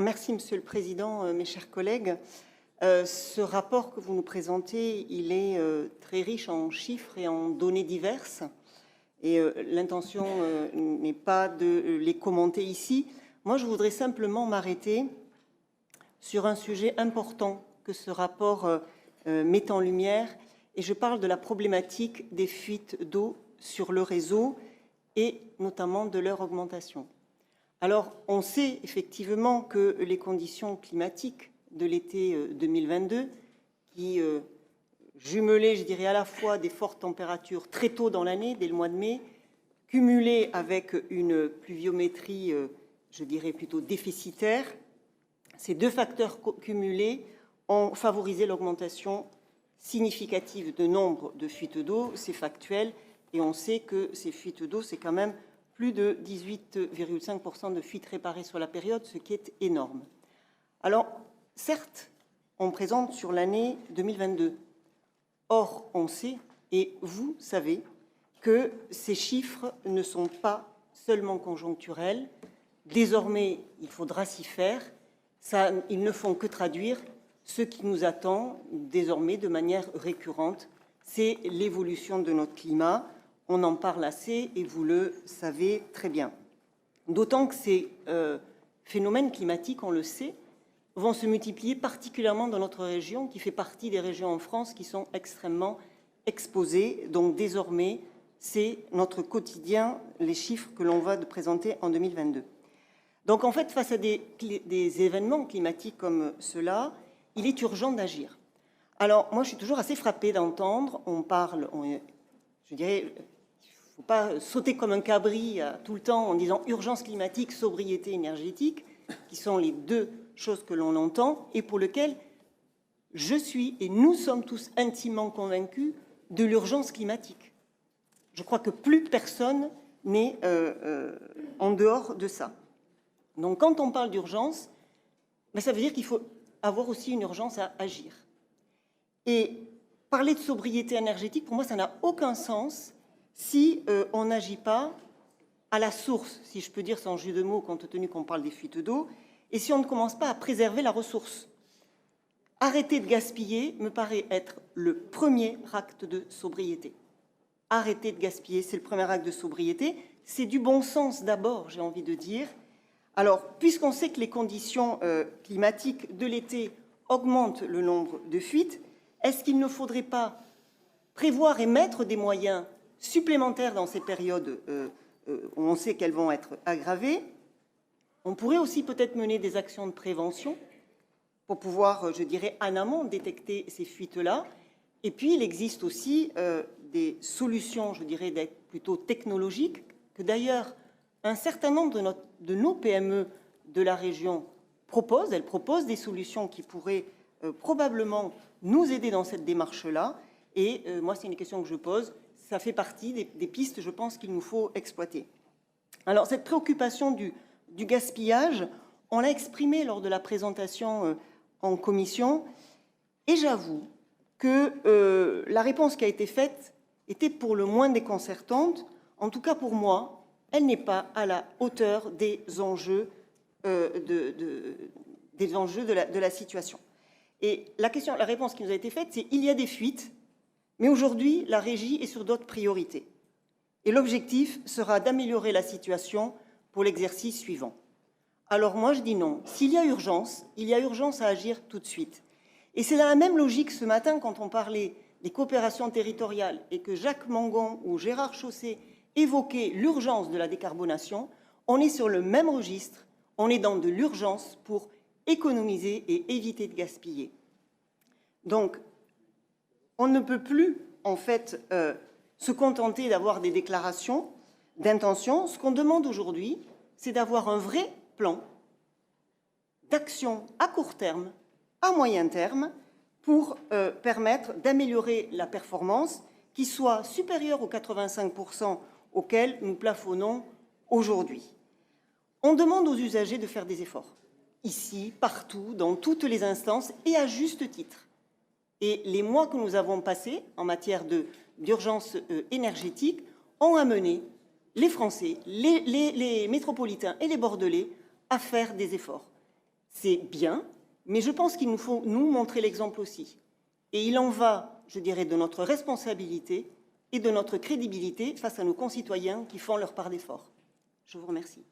Merci, Monsieur le Président, mes chers collègues. Ce rapport que vous nous présentez, il est très riche en chiffres et en données diverses. Et l'intention n'est pas de les commenter ici. Moi, je voudrais simplement m'arrêter sur un sujet important que ce rapport met en lumière. Et je parle de la problématique des fuites d'eau sur le réseau et notamment de leur augmentation. Alors, on sait effectivement que les conditions climatiques de l'été 2022, qui jumelaient, je dirais, à la fois des fortes températures très tôt dans l'année, dès le mois de mai, cumulées avec une pluviométrie, je dirais, plutôt déficitaire, ces deux facteurs cumulés ont favorisé l'augmentation significative de nombre de fuites d'eau. C'est factuel, et on sait que ces fuites d'eau, c'est quand même plus de 18,5% de fuites réparées sur la période, ce qui est énorme. Alors, certes, on présente sur l'année 2022. Or, on sait, et vous savez, que ces chiffres ne sont pas seulement conjoncturels. Désormais, il faudra s'y faire. Ils ne font que traduire ce qui nous attend désormais de manière récurrente, c'est l'évolution de notre climat. On en parle assez et vous le savez très bien. D'autant que ces phénomènes climatiques, on le sait, vont se multiplier particulièrement dans notre région, qui fait partie des régions en France qui sont extrêmement exposées. Donc désormais, c'est notre quotidien, les chiffres que l'on va présenter en 2022. Donc en fait, face à des événements climatiques comme cela, il est urgent d'agir. Alors moi, je suis toujours assez frappée d'entendre, je dirais, il ne faut pas sauter comme un cabri tout le temps en disant urgence climatique, sobriété énergétique, qui sont les deux choses que l'on entend et pour lesquelles je suis et nous sommes tous intimement convaincus de l'urgence climatique. Je crois que plus personne n'est en dehors de ça. Donc quand on parle d'urgence, ça veut dire qu'il faut avoir aussi une urgence à agir. Et parler de sobriété énergétique, pour moi, ça n'a aucun sens si on n'agit pas à la source, si je peux dire sans jeu de mots, compte tenu qu'on parle des fuites d'eau, et si on ne commence pas à préserver la ressource. Arrêter de gaspiller me paraît être le premier acte de sobriété. Arrêter de gaspiller, c'est le premier acte de sobriété. C'est du bon sens d'abord, j'ai envie de dire. Alors, puisqu'on sait que les conditions climatiques de l'été augmentent le nombre de fuites, est-ce qu'il ne faudrait pas prévoir et mettre des moyens supplémentaires dans ces périodes où on sait qu'elles vont être aggravées? On pourrait aussi peut-être mener des actions de prévention pour pouvoir, je dirais, en amont détecter ces fuites-là. Et puis, il existe aussi des solutions, je dirais, plutôt technologiques, que d'ailleurs, un certain nombre de nos PME de la région proposent. Elles proposent des solutions qui pourraient probablement nous aider dans cette démarche-là. Et moi, c'est une question que je pose. Ça fait partie des pistes, je pense, qu'il nous faut exploiter. Alors, cette préoccupation du gaspillage, on l'a exprimée lors de la présentation en commission. Et j'avoue que la réponse qui a été faite était pour le moins déconcertante. En tout cas, pour moi, elle n'est pas à la hauteur des enjeux de la situation. Et la réponse qui nous a été faite, c'est il y a des fuites, mais aujourd'hui, la régie est sur d'autres priorités. Et l'objectif sera d'améliorer la situation pour l'exercice suivant. Alors moi, je dis non. S'il y a urgence, il y a urgence à agir tout de suite. Et c'est dans la même logique ce matin, quand on parlait des coopérations territoriales et que Jacques Mangon ou Gérard Chausset évoquaient l'urgence de la décarbonation, on est sur le même registre, on est dans de l'urgence pour économiser et éviter de gaspiller. Donc, on ne peut plus, en fait, se contenter d'avoir des déclarations d'intention. Ce qu'on demande aujourd'hui, c'est d'avoir un vrai plan d'action à court terme, à moyen terme, pour permettre d'améliorer la performance qui soit supérieure aux 85% auxquels nous plafonnons aujourd'hui. On demande aux usagers de faire des efforts, ici, partout, dans toutes les instances, et à juste titre. Et les mois que nous avons passés en matière d'urgence énergétique ont amené les Français, les métropolitains et les Bordelais à faire des efforts. c'est bien, mais je pense qu'il nous faut nous montrer l'exemple aussi. Et il en va, je dirais, de notre responsabilité et de notre crédibilité face à nos concitoyens qui font leur part d'effort. Je vous remercie.